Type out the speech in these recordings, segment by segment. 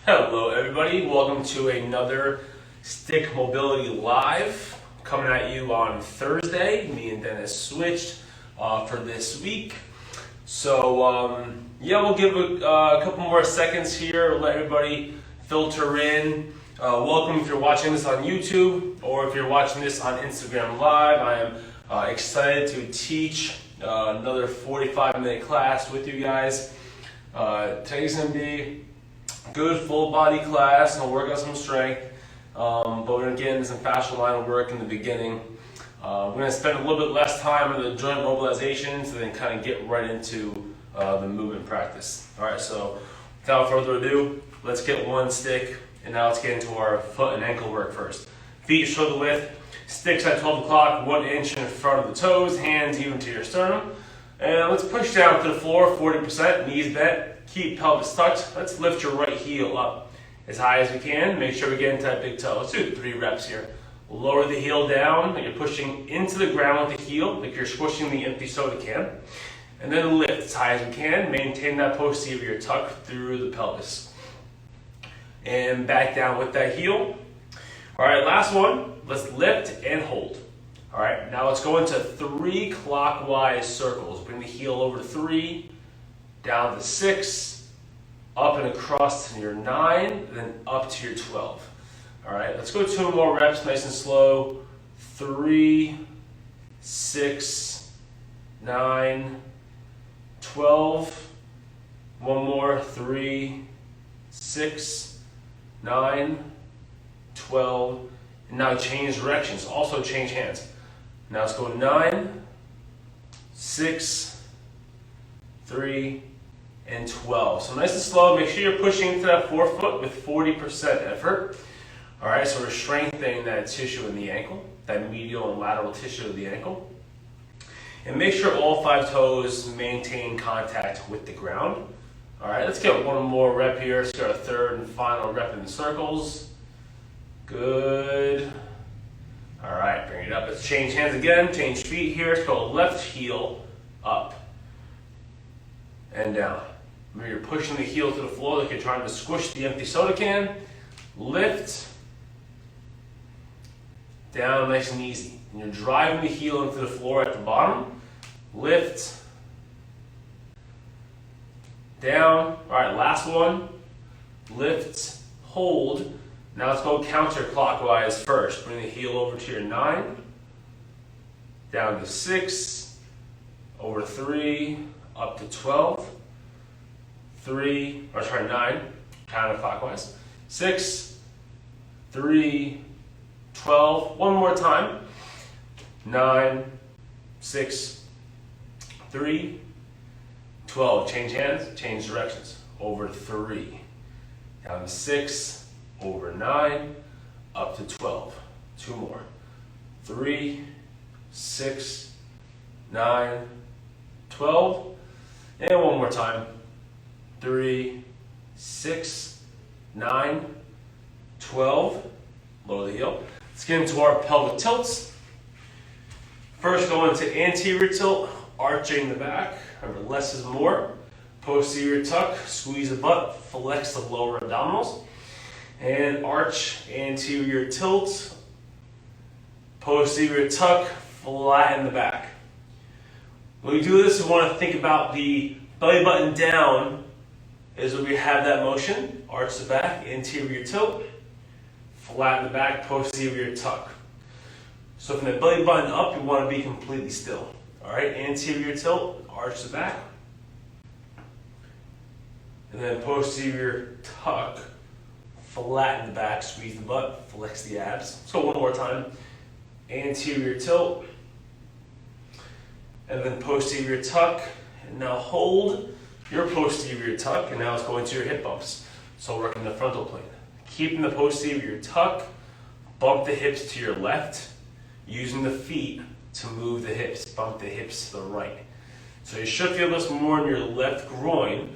Hello everybody, welcome to another Stick Mobility Live, coming at you on Thursday. Me and Dennis switched for this week. So we'll give a couple more seconds here, let everybody filter in. Welcome if you're watching this on YouTube or if you're watching this on Instagram Live. I am excited to teach another 45-minute class with you guys. Today's going to be good full body class, and we'll work on some strength, but we're going to get into some fascial line of work in the beginning. We're going to spend a little bit less time on the joint mobilizations and then kind of get right into the movement practice. Alright, so without further ado, let's get one stick, and now let's get into our foot and ankle work first. Feet shoulder width, sticks at 12 o'clock, 1 inch in front of the toes, hands even to your sternum. And let's push down to the floor, 40%, knees bent. Keep pelvis tucked. Let's lift your right heel up as high as we can. Make sure we get into that big toe. Let's do 3 reps here. Lower the heel down, like you're pushing into the ground with the heel, like you're squishing the empty soda can. And then lift as high as we can. Maintain that posterior tuck through the pelvis. And back down with that heel. Alright, last one. Let's lift and hold. Alright, now let's go into 3 clockwise circles. Bring the heel over to 3. Down to 6, up and across to your 9, and then up to your 12. All right, let's go 2 more reps, nice and slow. 3, 6, 9, 12. One more, 3, 6, 9, 12. And now change directions, also change hands. Now let's go 9, 6, 3, and 12. So nice and slow. Make sure you're pushing into that forefoot with 40% effort. All right, so we're strengthening that tissue in the ankle, that medial and lateral tissue of the ankle. And make sure all 5 toes maintain contact with the ground. All right, let's get one more rep here. Let's get our 3rd and final rep in the circles. Good. All right, bring it up. Let's change hands again. Change feet here. Let's go left heel up and down. Remember, you're pushing the heel to the floor like you're trying to squish the empty soda can. Lift. Down nice and easy. And you're driving the heel into the floor at the bottom. Lift. Down. Alright, last one. Lift. Hold. Now let's go counterclockwise first. Bring the heel over to your 9. Down to 6. Over 3. Up to 12. 9, counterclockwise. 6, 3, 12. One more time. 9, 6, 3, 12. Change hands, change directions. Over 3. Down to 6, over 9, up to 12. 2 more. 3, 6, 9, 12. And one more time. 3, 6, 9, 12. Lower the heel. Let's get into our pelvic tilts. First, go into anterior tilt, arching the back. Remember, less is more. Posterior tuck, squeeze the butt, flex the lower abdominals. And arch, anterior tilt, posterior tuck, flatten the back. When we do this, we want to think about the belly button down is where we have that motion. Arch the back, anterior tilt, flatten the back, posterior tuck. So from the belly button up, you want to be completely still. Alright, anterior tilt, arch the back. And then posterior tuck, flatten the back, squeeze the butt, flex the abs. Let's go one more time. Anterior tilt. And then posterior tuck. And now hold your posterior tuck, and now let's go into your hip bumps. So working the frontal plane. Keeping the posterior tuck, bump the hips to your left, using the feet to move the hips, bump the hips to the right. So you should feel this more in your left groin.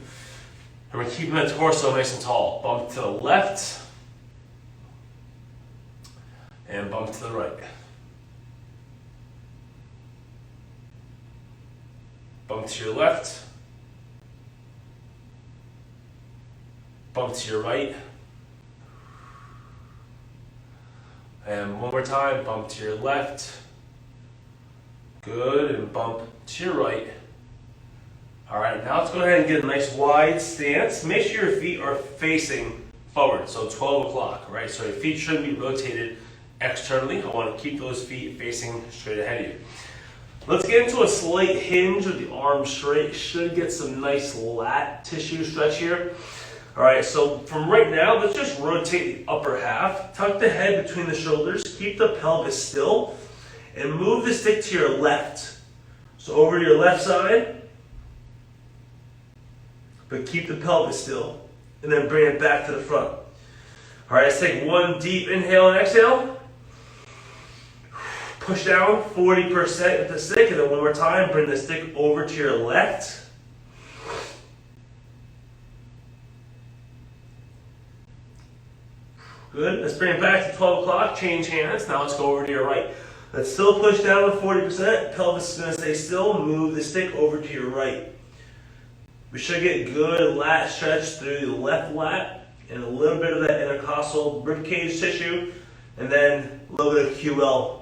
And we're keeping the torso nice and tall. Bump to the left, and bump to the right. Bump to your left, bump to your right, And one more time, bump to your left. Good, and bump to your right. All right, now let's go ahead and get a nice wide stance. Make sure your feet are facing forward, so 12 o'clock, right? So your feet shouldn't be rotated externally. I want to keep those feet facing straight ahead of you. Let's get into a slight hinge with the arms straight. Should get some nice lat tissue stretch here. All right, so from right now, let's just rotate the upper half. Tuck the head between the shoulders. Keep the pelvis still. And move the stick to your left. So over to your left side. But keep the pelvis still. And then bring it back to the front. All right, let's take one deep inhale and exhale. Push down 40% with the stick, and then one more time, bring the stick over to your left. Good, let's bring it back to 12 o'clock, change hands. Now let's go over to your right. Let's still push down with 40%, pelvis is gonna stay still, move the stick over to your right. We should get good lat stretch through the left lat, and a little bit of that intercostal ribcage tissue, and then a little bit of QL.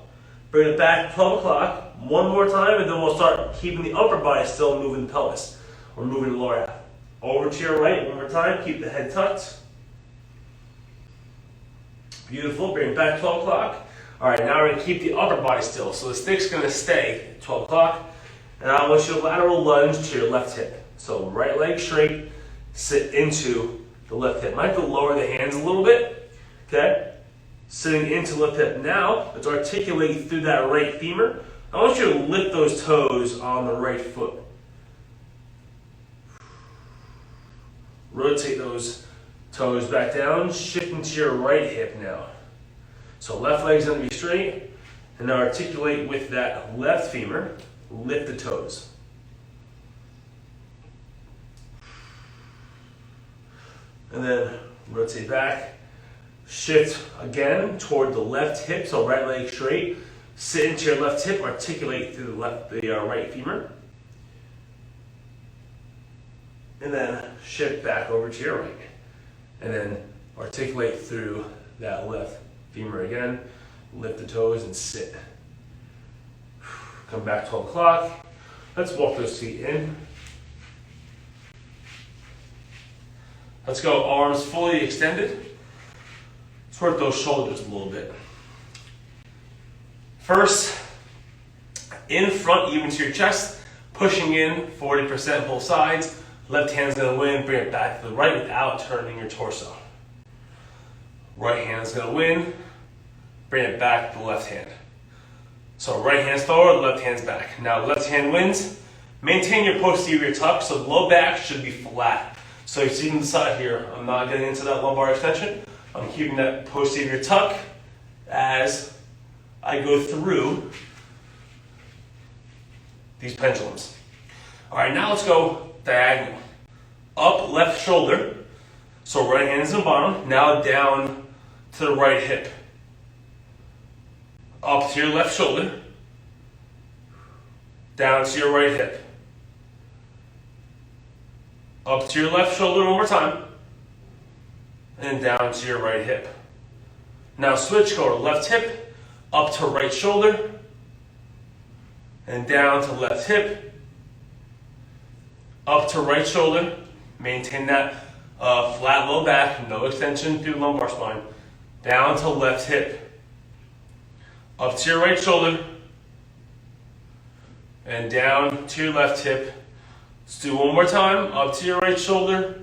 Bring it back to 12 o'clock, one more time, and then we'll start keeping the upper body still, moving the pelvis. We're moving the lower half. Over to your right, one more time, keep the head tucked. Beautiful, bring it back to 12 o'clock. All right, now we're gonna keep the upper body still. So the stick's gonna stay at 12 o'clock, and I want you to lateral lunge to your left hip. So right leg straight, sit into the left hip. Might have to lower the hands a little bit, okay? Sitting into left hip. Now, let's articulate through that right femur. I want you to lift those toes on the right foot. Rotate those toes back down, shifting to your right hip now. So left leg's gonna be straight, and now articulate with that left femur, lift the toes. And then rotate back. Shift again toward the left hip, so right leg straight. Sit into your left hip, articulate through the right femur. And then shift back over to your right. And then articulate through that left femur again. Lift the toes and sit. Come back 12 o'clock. Let's walk those feet in. Let's go arms fully extended. Let's work those shoulders a little bit. First, in front, even to your chest, pushing in 40% both sides. Left hand's gonna win, bring it back to the right without turning your torso. Right hand's gonna win, bring it back to the left hand. So right hand's forward, left hand's back. Now left hand wins, maintain your posterior tuck, so low back should be flat. So you see from the side here, I'm not getting into that lumbar extension. I'm keeping that posterior tuck as I go through these pendulums. All right, now let's go diagonal. Up left shoulder, so right hand is in the bottom. Now down to the right hip. Up to your left shoulder. Down to your right hip. Up to your left shoulder one more time. And down to your right hip. Now switch, go to left hip, up to right shoulder, and down to left hip, up to right shoulder. Maintain that flat low back, no extension through lumbar spine. Down to left hip, up to your right shoulder, and down to your left hip. Let's do one more time, up to your right shoulder,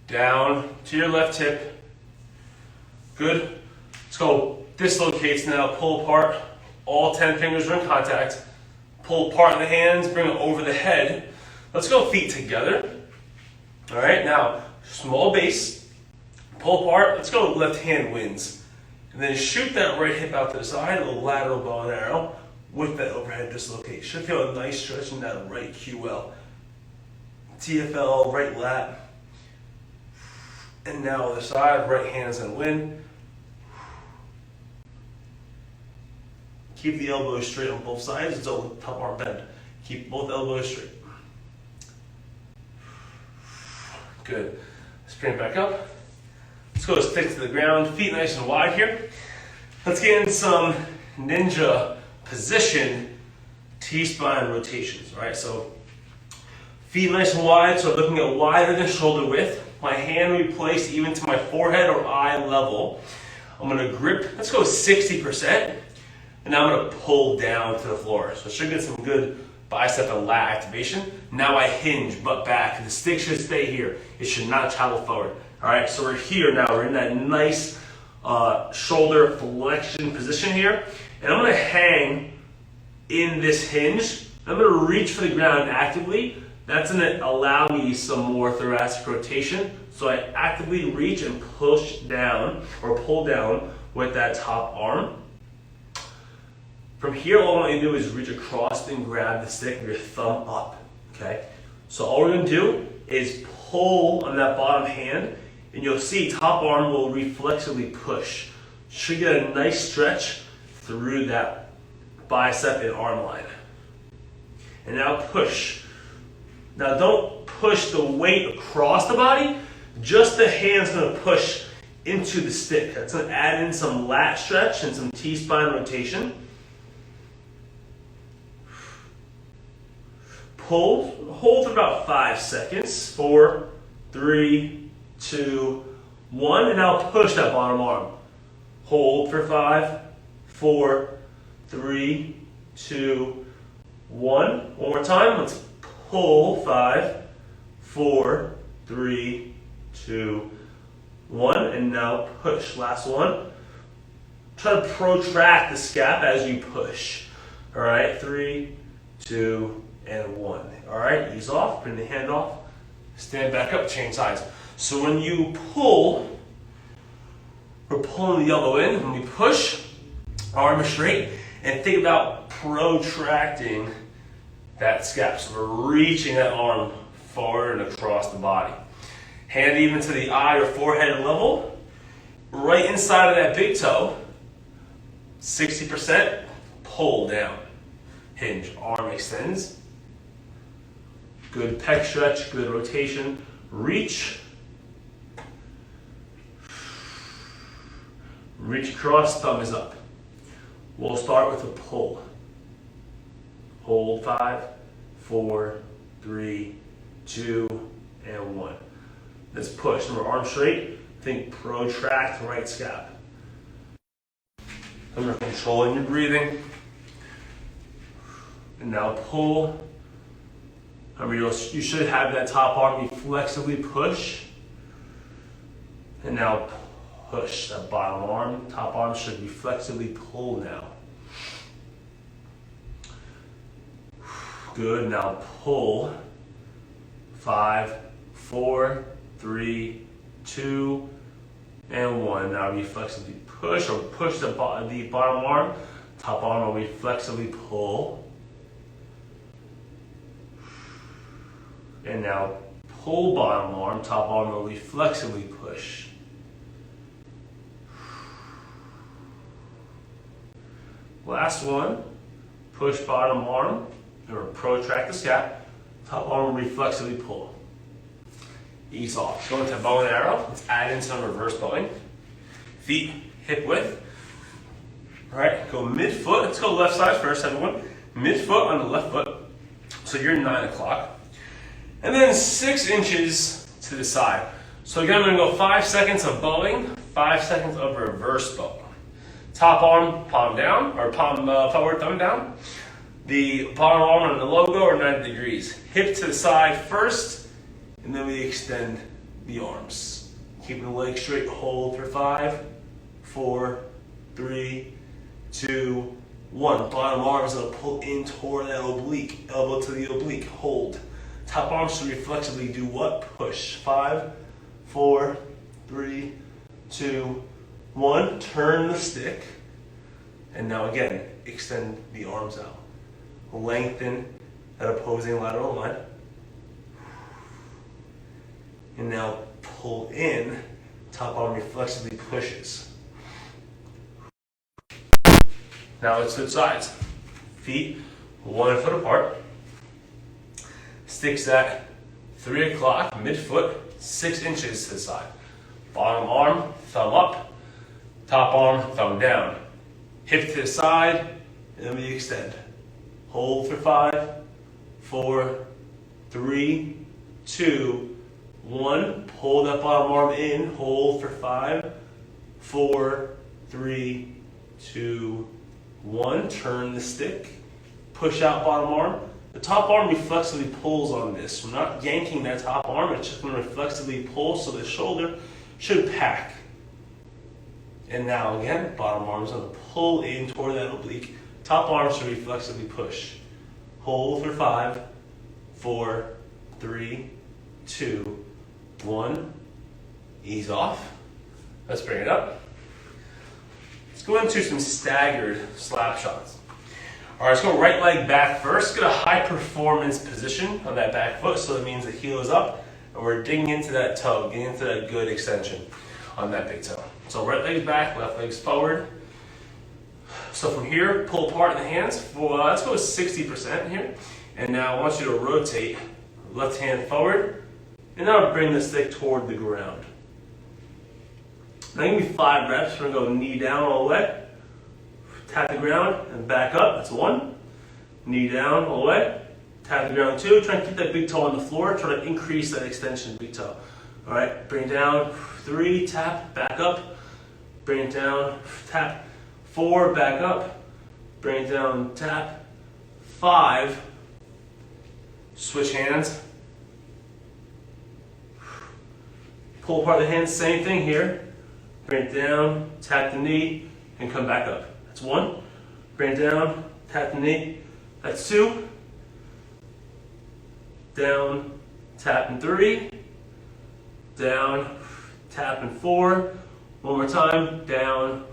down to your left hip. Good. Let's go dislocates now, pull apart. All 10 fingers are in contact. Pull apart the hands, bring it over the head. Let's go feet together. All right, now small base, pull apart. Let's go left hand wins. And then shoot that right hip out to the side, a little lateral bow and arrow with that overhead dislocate. Should feel a nice stretch in that right QL. TFL, right lat. And now other side, right hand's gonna win. Keep the elbows straight on both sides, don't top arm bend. Keep both elbows straight. Good. Let's bring it back up. Let's Let's go stick to the ground, feet nice and wide here. Let's get in some ninja position T-spine rotations, all right? So feet nice and wide, so looking at wider than shoulder width. My hand will be placed even to my forehead or eye level. I'm gonna grip, let's go 60%, and now I'm gonna pull down to the floor. So I should get some good bicep and lat activation. Now I hinge, butt back. The stick should stay here. It should not travel forward. All right, so we're here now. We're in that nice shoulder flexion position here. And I'm gonna hang in this hinge. I'm gonna reach for the ground actively. That's gonna allow me some more thoracic rotation. So I actively reach and push down or pull down with that top arm. From here, all I want you to do is reach across and grab the stick with your thumb up, okay? So all we're gonna do is pull on that bottom hand, and you'll see top arm will reflexively push. Should get a nice stretch through that bicep and arm line. And now push. Now don't push the weight across the body, just the hand's gonna push into the stick. That's gonna add in some lat stretch and some T-spine rotation. Pull, hold for about 5 seconds. 4, 3, 2, 1, and now push that bottom arm. Hold for 5, 4, 3, 2, 1. One more time, let's pull 5, 4, 3, 2, 1, and now push. Last one. Try to protract the scap as you push. All right, 3, 2, and 1. All right, ease off, bring the hand off, stand back up, change sides. So when you pull, we're pulling the elbow in. When we push, arm is straight, and think about protracting that scap. So we're reaching that arm forward and across the body. Hand even to the eye or forehead level, right inside of that big toe, 60%, pull down. Hinge, arm extends. Good pec stretch, good rotation. Reach. Reach across, thumb is up. We'll start with a pull. Hold 5, 4, 3, 2, and 1. Let's push. Remember, arm straight. Think protract right scap. Remember, controlling your breathing. And now pull. Remember, you should have that top arm reflexively push. And now push that bottom arm. Top arm should reflexively pull now. Good, now pull. 5, 4, 3, 2, and 1. Now reflexively push or push the bottom arm. Top arm will reflexively pull. And now pull bottom arm, top arm will reflexively push. Last one, push bottom arm, or protract the scap, top arm will reflexively pull. Ease off. Go into bow and arrow. Let's add in some reverse bowing. Feet hip width. All right, go mid-foot. Let's go left side first, everyone. Mid-foot on the left foot. So you're 9 o'clock. And then 6 inches to the side. So again, I'm gonna go 5 seconds of bowing, 5 seconds of reverse bow. Top arm, palm down, or palm forward, thumb down. The bottom arm on the logo are 90 degrees. Hip to the side first, and then we extend the arms. Keeping the legs straight, hold for 5, 4, 3, 2, 1. Bottom arm is gonna pull in toward that oblique, elbow to the oblique, hold. Top arm should reflexively do what? Push. 5, 4, 3, 2, 1. Turn the stick. And now again, extend the arms out. Lengthen that opposing lateral line. And now pull in. Top arm reflexively pushes. Now let's switch sides. Feet 1 foot apart. Sticks at 3 o'clock, mid-foot, 6 inches to the side. Bottom arm, thumb up. Top arm, thumb down. Hip to the side, and then we extend. Hold for 5, 4, 3, 2, 1. Pull that bottom arm in. Hold for 5, 4, 3, 2, 1. Turn the stick. Push out bottom arm. The top arm reflexively pulls on this. We're not yanking that top arm. It's just going to reflexively pull, so the shoulder should pack. And now again, bottom arm is going to pull in toward that oblique. Top arm should reflexively push. Hold for 5, 4, 3, 2, 1. Ease off. Let's bring it up. Let's go into some staggered slap shots. All right, let's go right leg back first. Get a high performance position on that back foot, so that means the heel is up, and we're digging into that toe, getting into that good extension on that big toe. So right leg's back, left leg's forward. So from here, pull apart the hands. Let's go with 60% here. And now I want you to rotate left hand forward, and now bring the stick toward the ground. Now give me 5 reps. We're gonna go knee down all the way. Tap the ground and back up. That's 1. Knee down all the way. Tap the ground 2. Try and keep that big toe on the floor. Try to increase that extension of the big toe. All right, bring it down. 3, tap, back up. Bring it down, tap. 4, back up. Bring it down, tap. 5. Switch hands. Pull apart the hands, same thing here. Bring it down, tap the knee, and come back up. That's 1. Bring it down, tap the knee. That's 2. Down, tap and 3. Down, tap and 4. One more time. Down,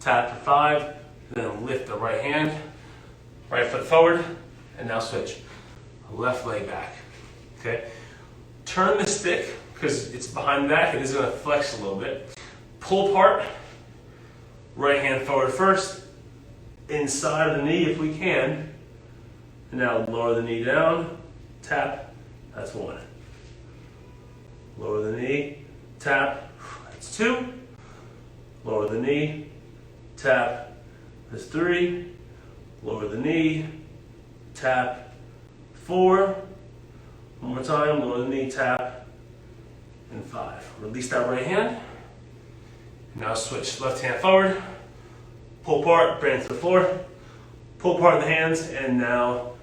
tap for 5. And then lift the right hand. Right foot forward. And now switch. Left leg back. Okay. Turn the stick, because it's behind the back. It is going to flex a little bit. Pull apart. Right hand forward first. Inside of the knee if we can. And now lower the knee down. Tap. That's 1. Lower the knee. Tap. That's 2. Lower the knee. Tap. That's 3. Lower the knee. Tap. 4. One more time. Lower the knee. Tap. And 5. Release that right hand. Now switch left hand forward, pull apart, bring it to the floor, pull apart the hands, and now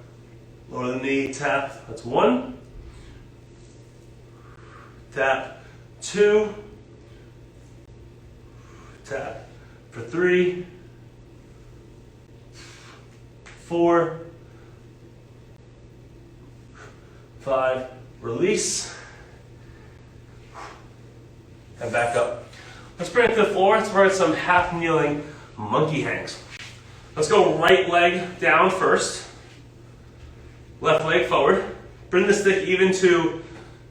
lower the knee, tap, that's 1, tap, 2, tap for 3, 4, 5, release, and back up. Let's bring it to the floor. Let's work some half kneeling monkey hangs. Let's go right leg down first. Left leg forward. Bring the stick even to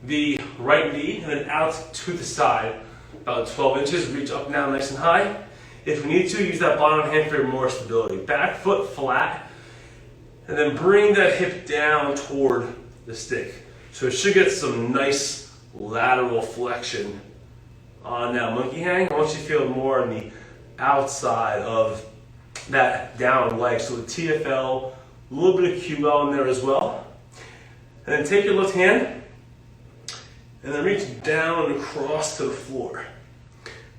the right knee and then out to the side. About 12 inches. Reach up and down nice and high. If we need to, use that bottom hand for more stability. Back foot flat. And then bring that hip down toward the stick. So it should get some nice lateral flexion on that monkey hang. I want you to feel more on the outside of that down leg. So the TFL, a little bit of QL in there as well. And then take your left hand and then reach down and across to the floor.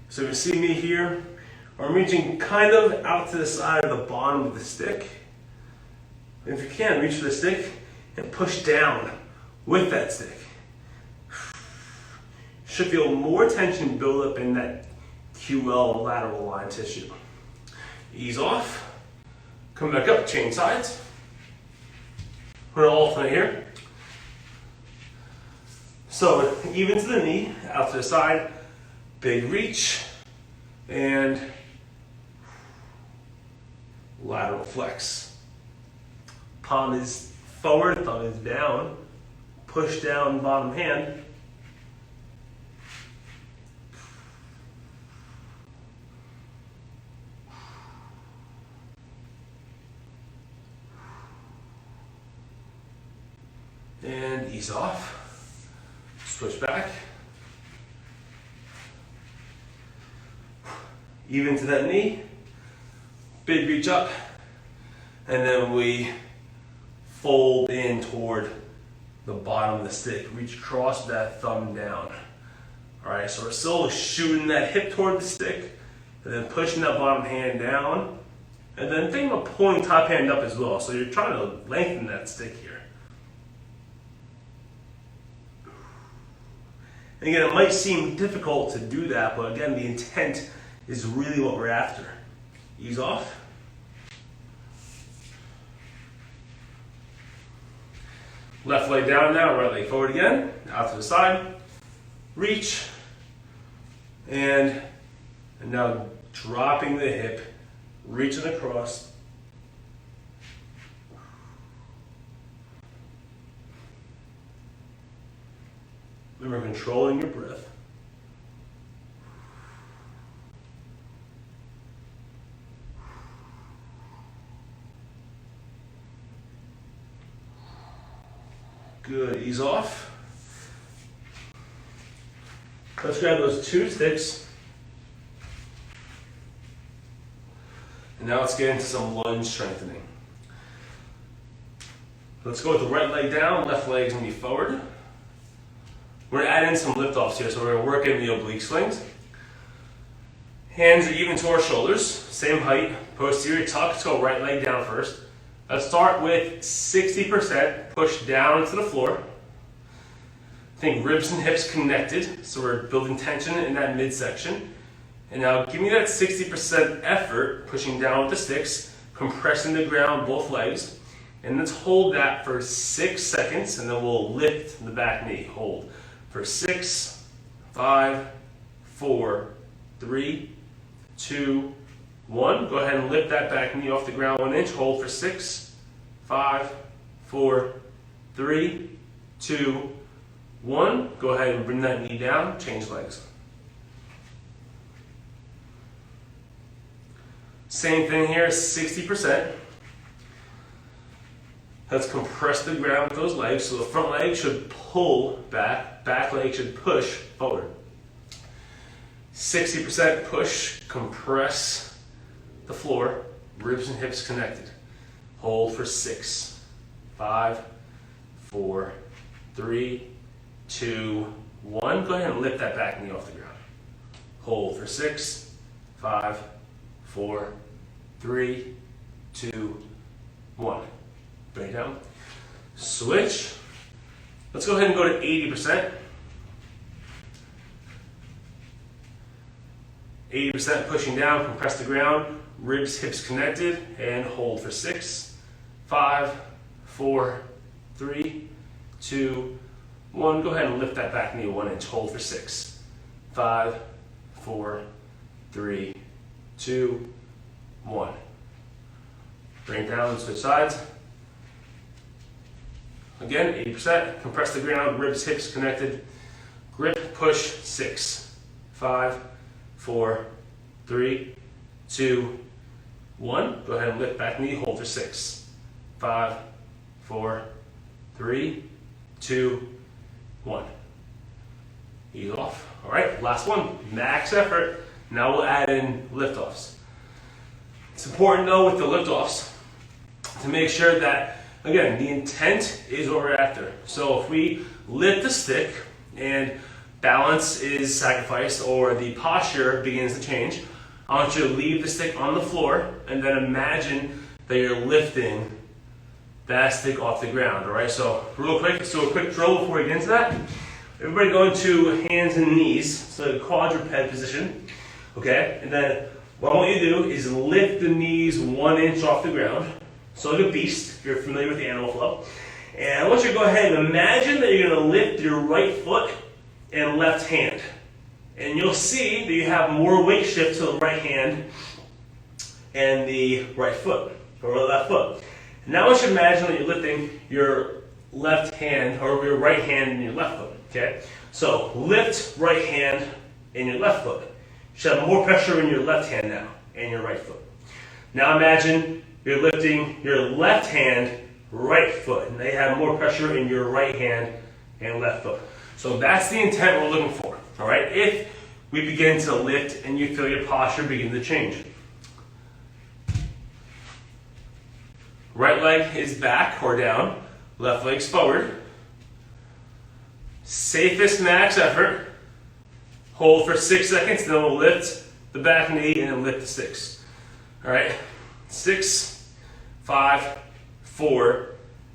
So you see me here, I'm reaching kind of out to the side of the bottom of the stick. And if you can, reach for the stick and push down with that stick. Should feel more tension build up in that QL lateral line tissue. Ease off. Come back up, change sides. We're gonna alternate here. So even to the knee, out to the side, big reach, and lateral flex. Palm is forward, thumb is down. Push down bottom hand. And ease off. Switch back. even to that knee, big reach up, and then we fold in toward the bottom of the stick. Reach across that thumb down. All right, so we're still shooting that hip toward the stick, and then pushing that bottom hand down, and then think about pulling top hand up as well. So you're trying to lengthen that stick here. And again, it might seem difficult to do that, but again, the intent is really what we're after. Ease off. Left leg down now, right leg forward again, out to the side, reach, and now dropping the hip, reaching across. Remember, controlling your breath. Good, ease off. Let's grab those two sticks. And now let's get into some lunge strengthening. Let's go with the right leg down, left leg's gonna be forward. We're gonna add in some liftoffs here, so we're gonna work in the oblique slings. Hands are even to our shoulders, same height, posterior tuck. Let's go right leg down first. Let's start with 60% push down to the floor. Think ribs and hips connected, so we're building tension in that midsection. And now give me that 60% effort, pushing down with the sticks, compressing the ground, both legs. And let's hold that for 6 seconds, and then we'll lift the back knee. Hold for 6, 5, 4, 3, 2, 1. Go ahead and lift that back knee off the ground 1 inch. Hold for 6, 5, 4, 3, 2, 1. Go ahead and bring that knee down. Change legs. Same thing here, 60%. Let's compress the ground with those legs. So the front leg should pull back, back leg should push forward. 60% push, compress the floor, ribs and hips connected. Hold for 6, 5, 4, 3, 2, 1. Go ahead and lift that back knee off the ground. Hold for 6, 5, 4, 3, 2, 1. Bring it down. Switch. Let's go ahead and go to 80%. 80% pushing down, compress the ground, ribs, hips connected, and hold for 6, 5, 4, 3, 2, 1. Go ahead and lift that back knee 1 inch. Hold for 6, 5, 4, 3, 2, 1. Bring it down and switch sides. Again, 80%. Compress the ground, ribs, hips connected. Grip, push, 6, 5, 4, 3, 2, 1. Go ahead and lift back knee, hold for 6, 5, 4, 3, 2, 1. Ease off. All right, last one. Max effort. Now we'll add in liftoffs. It's important though with the liftoffs to make sure that, again, the intent is what we're after. So if we lift the stick and balance is sacrificed or the posture begins to change, I want you to leave the stick on the floor and then imagine that you're lifting that stick off the ground, all right? So real quick, let's do a quick drill before we get into that. Everybody go into hands and knees, so quadruped position, okay? And then what I want you to do is lift the knees 1 inch off the ground. So like a beast, if you're familiar with the animal flow. And I want you to go ahead and imagine that you're gonna lift your right foot and left hand. And you'll see that you have more weight shift to the right hand and the right foot, or the left foot. Now I want you to imagine that you're lifting your left hand, or your right hand and your left foot, okay? So lift right hand and your left foot. You should have more pressure in your left hand now and your right foot. Now imagine you're lifting your left hand, right foot, and they have more pressure in your right hand and left foot. So that's the intent we're looking for, all right? If we begin to lift and you feel your posture begin to change. Right leg is back or down, left leg's forward. Safest max effort. Hold for 6 seconds, then we'll lift the back knee and then lift the 6. All right, 6, 5, 4,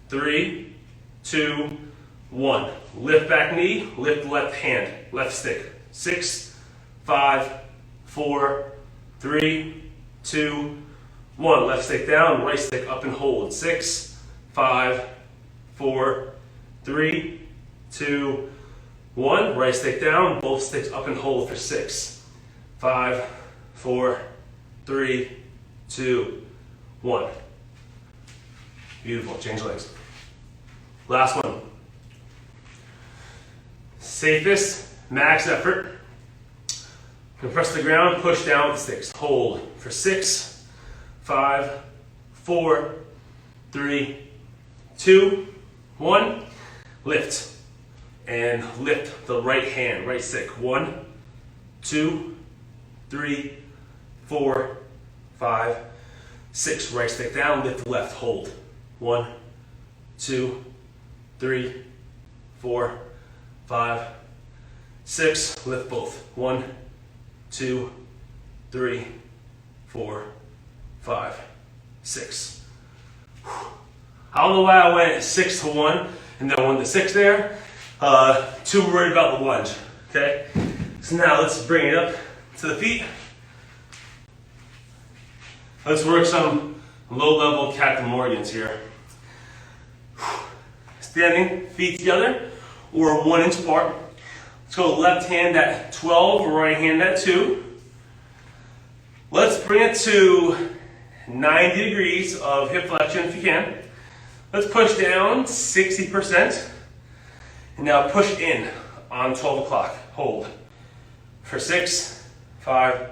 3, 2, 1. Lift back knee, lift left hand, left stick. 6, 5, 4, 3, 2, 1. Left stick down, right stick up and hold. 6, 5, 4, 3, 2, 1. Right stick down, both sticks up and hold for 6, 5, 4, 3, 2, 1. Beautiful. Change legs. Last one. Safest max effort. Compress the ground, push down with the sticks. Hold for 6, 5, 4, 3, 2, 1. Lift. And lift the right hand, right stick. 1, 2, 3, 4, 5, 6. Right stick down, lift the left, hold. 1, 2, 3, 4, 5, 6. Lift both. 1, 2, 3, 4, 5, 6. I don't know why I went 6 to 1 and then 1 to 6 there. Too worried about the lunge. Okay? So now let's bring it up to the feet. Let's work some low-level Captain Morgans here. Standing, feet together, or 1 inch apart. Let's go left hand at 12, right hand at 2. Let's bring it to 90 degrees of hip flexion if you can. Let's push down 60%. And now push in on 12 o'clock. Hold for 6, 5,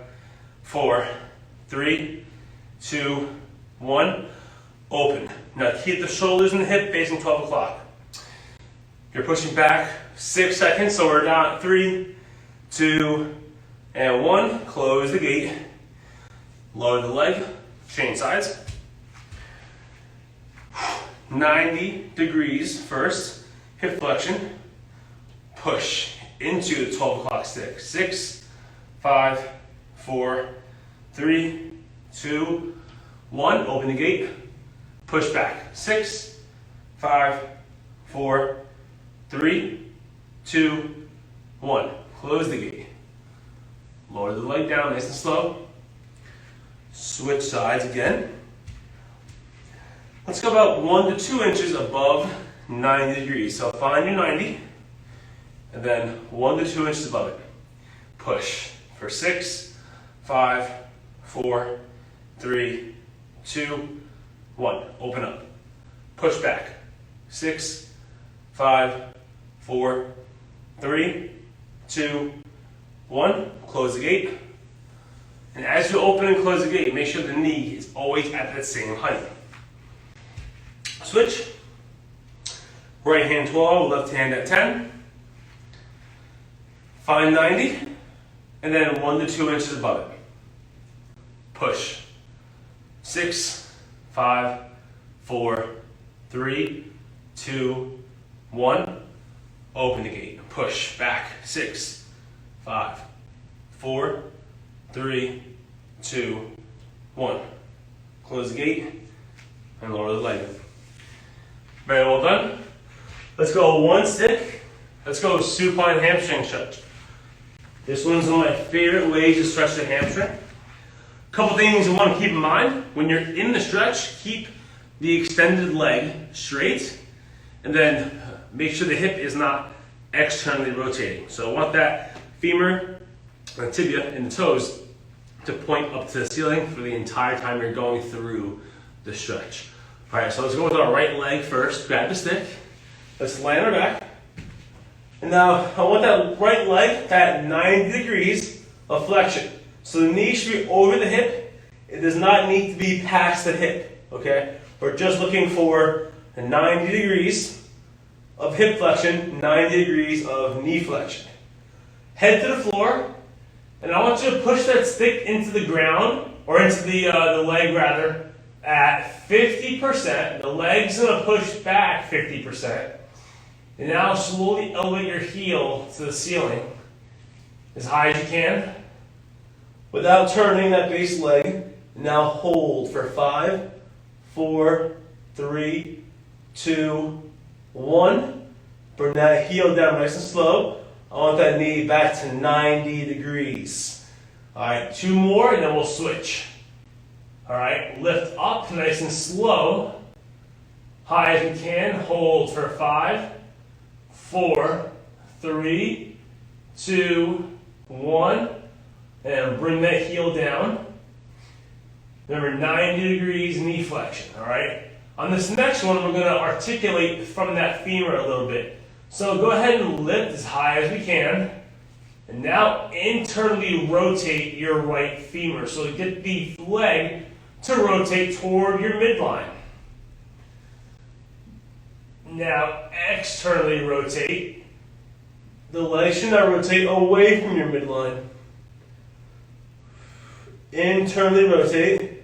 4, 3, 2, 1. Open. Now keep the shoulders and the hip facing 12 o'clock. You're pushing back 6 seconds, so we're down at 3, 2, and 1. Close the gate. Lower the leg. Change sides. 90 degrees first. Hip flexion. Push into the 12 o'clock stick. 6, 5, 4, 3, 2, 1. Open the gate. Push back. 6, 5, 4, 3, 2, 1. Close the gate. Lower the leg down nice and slow. Switch sides again. Let's go about 1 to 2 inches above 90 degrees. So find your 90, and then 1 to 2 inches above it. Push for 6, 5, 4, 3, 2, 1. Open up. Push back. 6, 5, 4, 3, 2, 1. Close the gate. And as you open and close the gate, make sure the knee is always at that same height. Switch. Right hand 12, left hand at 10. Find 90, and then 1 to 2 inches above it. Push. 6, 5, 4, 3, 2, 1. Open the gate. Push back. 6, 5, 4, 3, 2, 1. Close the gate and lower the leg. Very well done. Let's go 1 stick. Let's go supine hamstring stretch. This one's one of my favorite ways to stretch the hamstring. Couple things you want to keep in mind. When you're in the stretch, keep the extended leg straight, and then make sure the hip is not externally rotating. So I want that femur, the tibia, and the toes to point up to the ceiling for the entire time you're going through the stretch. All right, so let's go with our right leg first. Grab the stick. Let's lay on our back. And now I want that right leg at 90 degrees of flexion. So the knee should be over the hip. It does not need to be past the hip, okay? We're just looking for 90 degrees of hip flexion, 90 degrees of knee flexion. Head to the floor, And I want you to push that stick into the ground, or into the leg rather, at 50%. The leg's gonna push back 50%. And now slowly elevate your heel to the ceiling as high as you can without turning that base leg. Now hold for 5, 4, 3, 2, 1. Bring that heel down nice and slow. I want that knee back to 90 degrees. All right, 2 more and then we'll switch. All right, lift up nice and slow. High as you can, hold for 5, 4, 3, 2, 1. And bring that heel down. Remember, 90 degrees knee flexion, all right? On this next one, we're gonna articulate from that femur a little bit. So go ahead and lift as high as we can. And now internally rotate your right femur. So get the leg to rotate toward your midline. Now externally rotate. The leg should not rotate away from your midline. Internally rotate.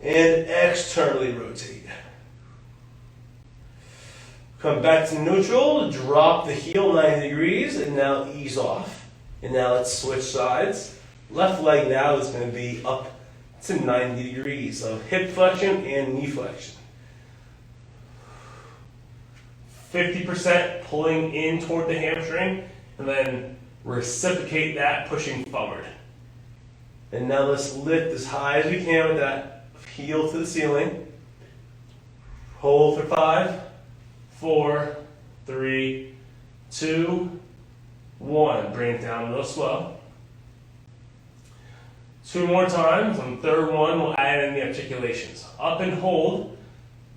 And externally rotate. Come back to neutral, drop the heel 90 degrees, and now ease off. And now let's switch sides. Left leg now is going to be up to 90 degrees of hip flexion and knee flexion. 50% pulling in toward the hamstring, and then reciprocate that pushing forward. And now let's lift as high as we can with that heel to the ceiling. Hold for 5, 4, 3, 2, 1. Bring it down real slow. 2 more times. On the third one, we'll add in the articulations. Up and hold.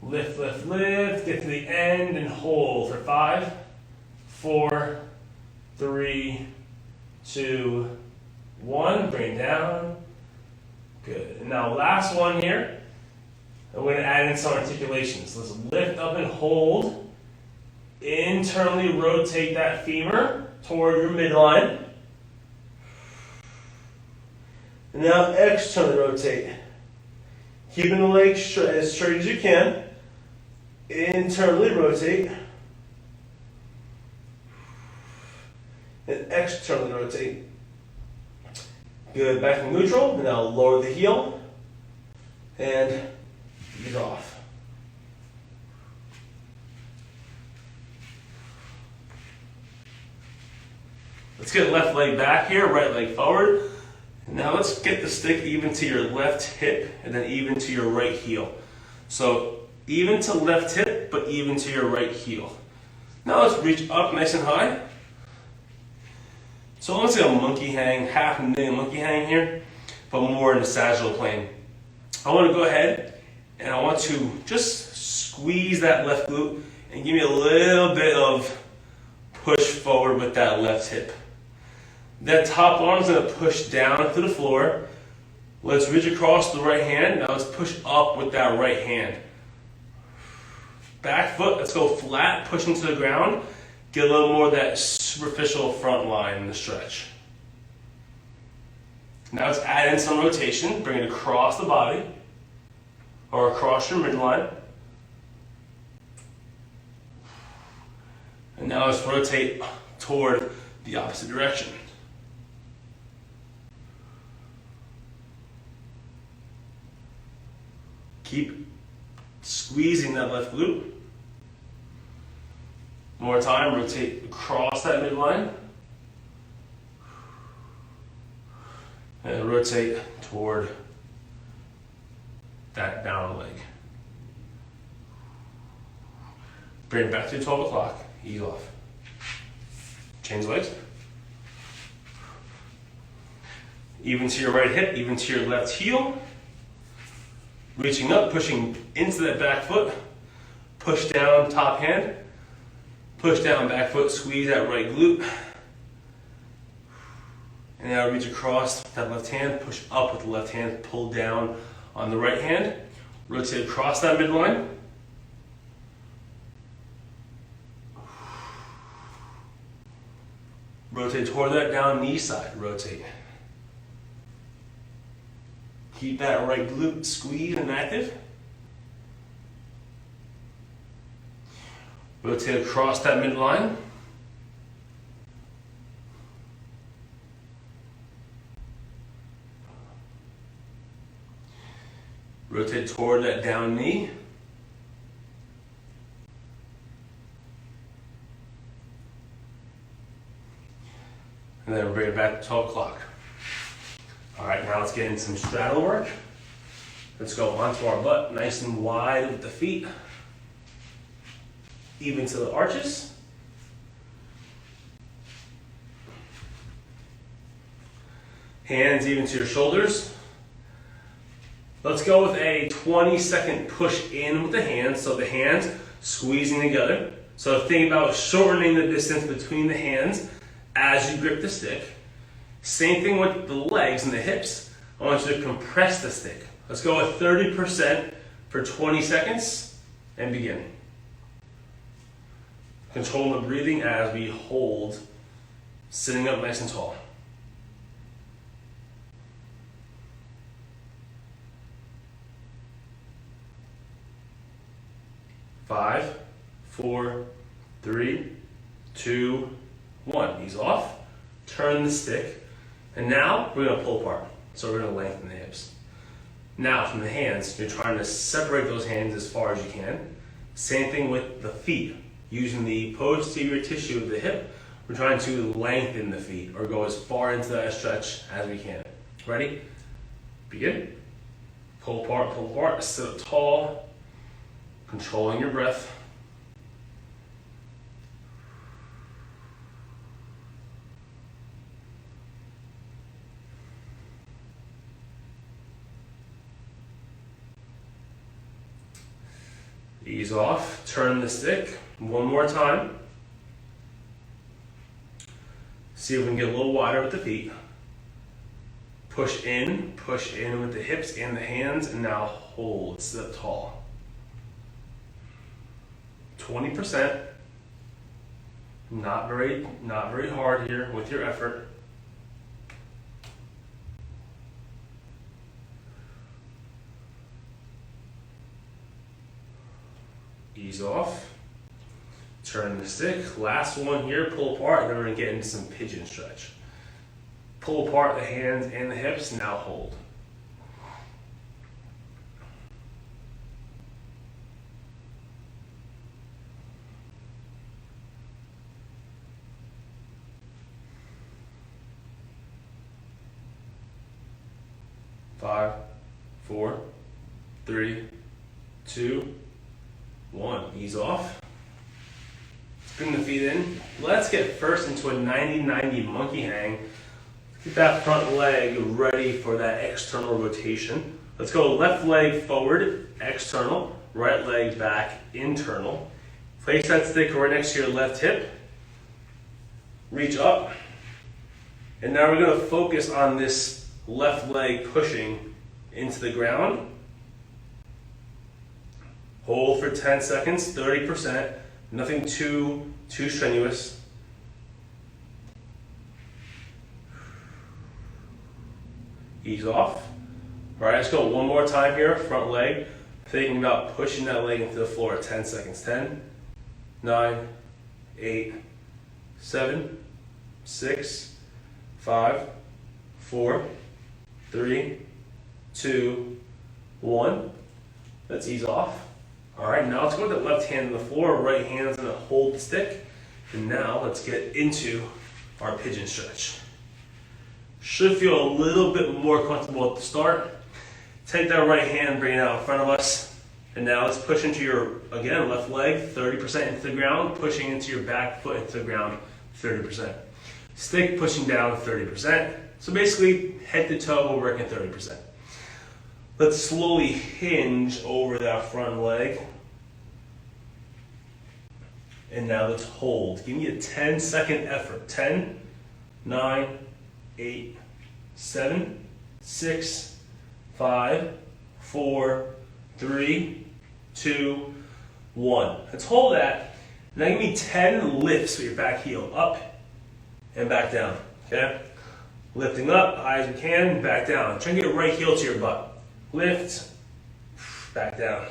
Lift, lift, lift. Get to the end and hold for 5, 4, 3, 2, 1. Bring it down. Good. And now last one here. We're going to add in some articulations. Let's lift up and hold. Internally rotate that femur toward your midline. And now externally rotate. Keeping the leg as straight as you can. Internally rotate. And externally rotate. Good, back to neutral. Now lower the heel and ease off. Let's get left leg back here, right leg forward. Now let's get the stick even to your left hip and then even to your right heel. So even to left hip, but even to your right heel. Now let's reach up nice and high. So let's say a monkey hang, half a monkey hang here, but more in the sagittal plane. I want to go ahead and I want to just squeeze that left glute and give me a little bit of push forward with that left hip. That top arm is going to push down to the floor. Let's reach across the right hand. Now let's push up with that right hand. Back foot, let's go flat, push into the ground. Get a little more of that superficial front line in the stretch. Now let's add in some rotation. Bring it across the body or across your midline. And now let's rotate toward the opposite direction. Keep squeezing that left glute. More time, rotate across that midline. And rotate toward that down leg. Bring it back to 12 o'clock. Ease off. Change legs. Even to your right hip, even to your left heel. Reaching up, pushing into that back foot. Push down top hand. Push down back foot, squeeze that right glute. And now reach across that left hand, push up with the left hand, pull down on the right hand. Rotate across that midline. Rotate toward that down knee side. Rotate. Keep that right glute squeezed and active. Rotate across that midline. Rotate toward that down knee. And then bring it back to 12 o'clock. All right, now let's get into some straddle work. Let's go onto our butt, nice and wide with the feet. Even to the arches. Hands even to your shoulders. Let's go with a 20-second push in with the hands. So the hands squeezing together. So think about shortening the distance between the hands as you grip the stick. Same thing with the legs and the hips. I want you to compress the stick. Let's go with 30% for 20 seconds and begin. Control the breathing as we hold, sitting up nice and tall. 5, 4, 3, 2, 1. Ease off. Turn the stick. And now we're going to pull apart. So we're going to lengthen the hips. Now from the hands, you're trying to separate those hands as far as you can. Same thing with the feet. Using the posterior tissue of the hip, we're trying to lengthen the feet or go as far into that stretch as we can. Ready? Begin. Pull apart, sit up tall, controlling your breath. Ease off, turn the stick one more time. See if we can get a little wider with the feet. Push in with the hips and the hands, and now hold, sit up tall. 20%. Not very hard here with your effort. Ease off. Turn the stick. Last one here, pull apart, and then we're going to get into some pigeon stretch. Pull apart the hands and the hips, now hold. Five, 4, 3, 2, 1. Ease off. Bring the feet in. Let's get first into a 90-90 monkey hang. Get that front leg ready for that external rotation. Let's go left leg forward, external, right leg back, internal. Place that stick right next to your left hip. Reach up. And now we're going to focus on this left leg pushing into the ground. Hold for 10 seconds, 30%. Nothing too strenuous. Ease off. All right, let's go one more time here, front leg. Thinking about pushing that leg into the floor, 10 seconds. 10, 9, 8, 7, 6, 5, 4, 3, 2, 1. Let's ease off. All right, now let's go with the left hand on the floor, right hand's gonna hold the stick. And now let's get into our pigeon stretch. Should feel a little bit more comfortable at the start. Take that right hand, bring it out in front of us. And now let's push into your, again, left leg, 30% into the ground, pushing into your back foot into the ground, 30%. Stick pushing down, 30%. So basically, head to toe, we're working 30%. Let's slowly hinge over that front leg. And now let's hold. Give me a 10-second effort. 10, 9, 8, 7, 6, 5, 4, 3, 2, 1. Let's hold that. Now give me 10 lifts with your back heel. Up and back down, okay? Lifting up, high as we can, back down. Try and get a right heel to your butt. Lift, back down.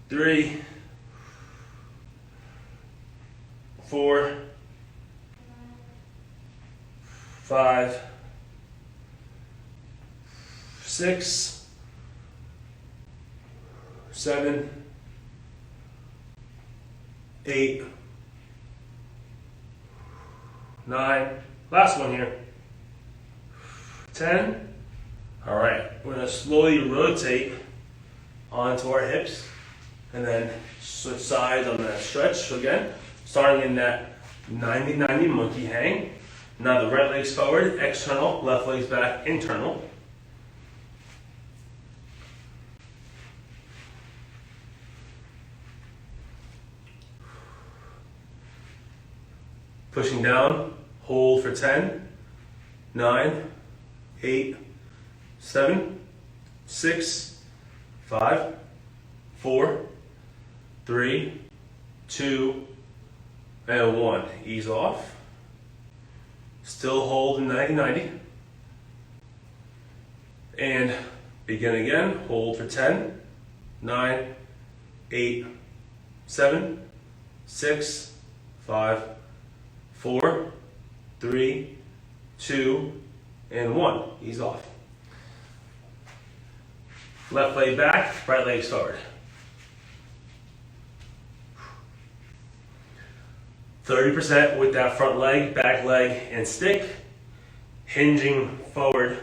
3, 4, 5, 6, 7, 8, 9, last one here, 10. All right, we're gonna slowly rotate onto our hips and then switch sides on that stretch. So again, starting in that 90-90 monkey hang. Now the right leg's forward, external, left leg's back, internal. Pushing down, hold for 10, 9, 8, 7, 6, 5, 4, 3, 2, and 1. Ease off. Still hold in 90-90. And begin again. Hold for 10, 9, 8, 7, 6, 5, 4, 3, 2, and 1. Ease off. Left leg back, right leg forward. 30% with that front leg, back leg, and stick. Hinging forward.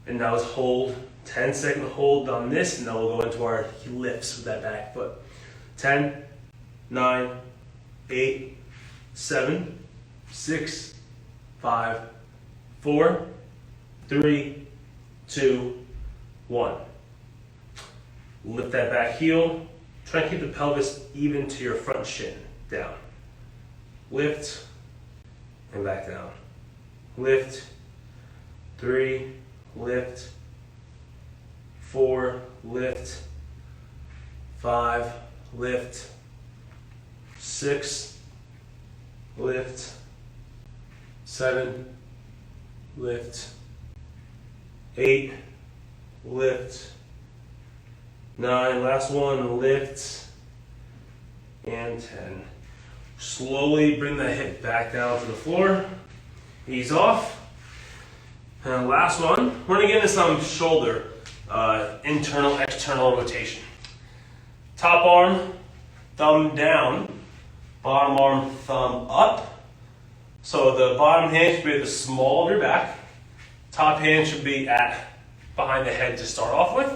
And now let's hold. 10-second hold on this, and then we'll go into our lifts with that back foot. 10, 9, 8, 7, 6, 5, 4, 3, 2, 1. Lift that back heel. Try and keep the pelvis even to your front shin. Down. Lift and back down. Lift. 3, lift. 4, lift. 5, lift. 6, lift. 7, lift. 8, lift. 9, last one, lift. And 10. Slowly bring the hip back down to the floor. Ease off. And last one, we're gonna get into some shoulder, internal, external rotation. Top arm, thumb down. Bottom arm, thumb up. So the bottom hand should be at the small of your back. Top hand should be at behind the head to start off with.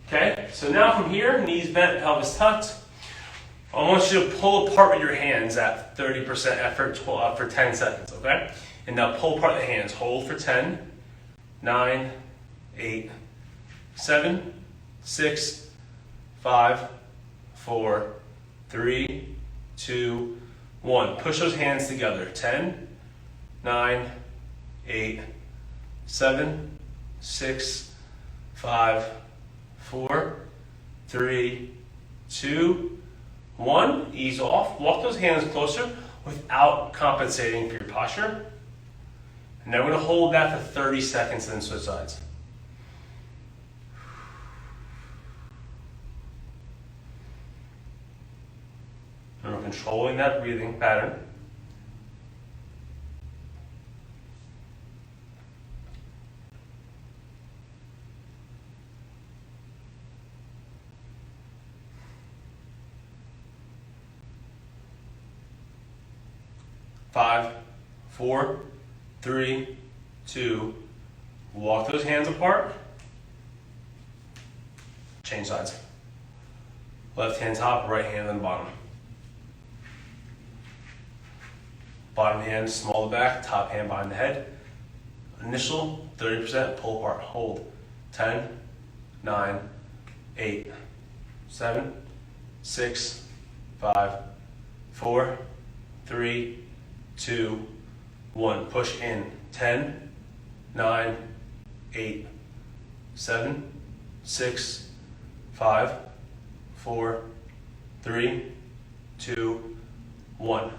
Okay, so now from here, knees bent, pelvis tucked. I want you to pull apart with your hands at 30% effort for 10 seconds, okay? And now pull apart the hands. Hold for 10, 9, 8, 7, 6, 5, 4, 3, 2, 1. Push those hands together. 10, 9, 8, 7, 6, 5, 4, 3, 2, 1. Ease off. Walk those hands closer without compensating for your posture. And then we're going to hold that for 30 seconds and then switch sides. And we're controlling that breathing pattern. Five, 4, 3, 2, walk those hands apart. Change sides. Left hand top, right hand on the bottom. Bottom hand small to back, top hand behind the head. Initial 30%, pull apart, hold. 10, 9, 8, 7, 6, 5, 4, 3, 2, 1. Push in. 10, 9, 8, 7, 6, 5, 4, 3, 2, 1.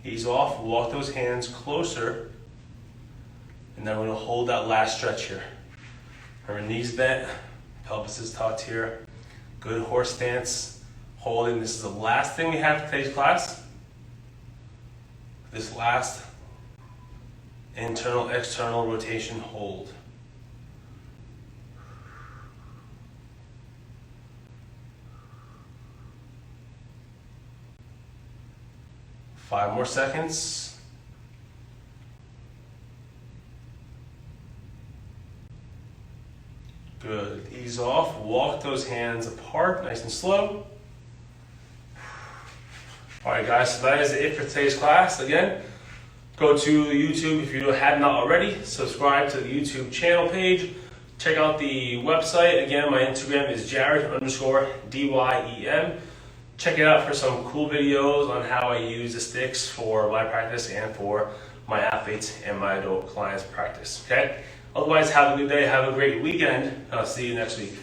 Ease off, walk those hands closer. And then we're gonna hold that last stretch here. Remember, knees bent, pelvis is tucked here. Good horse stance, holding. This is the last thing we have for today's class. This last internal, external rotation hold. Five more seconds. Good. Ease off. Walk those hands apart, nice and slow. All right, guys, so that is it for today's class. Again, go to YouTube if you have not already. Subscribe to the YouTube channel page. Check out the website. Again, my Instagram is Jared_DYEM. Check it out for some cool videos on how I use the sticks for my practice and for my athletes and my adult clients' practice. Okay? Otherwise, have a good day. Have a great weekend. I'll see you next week.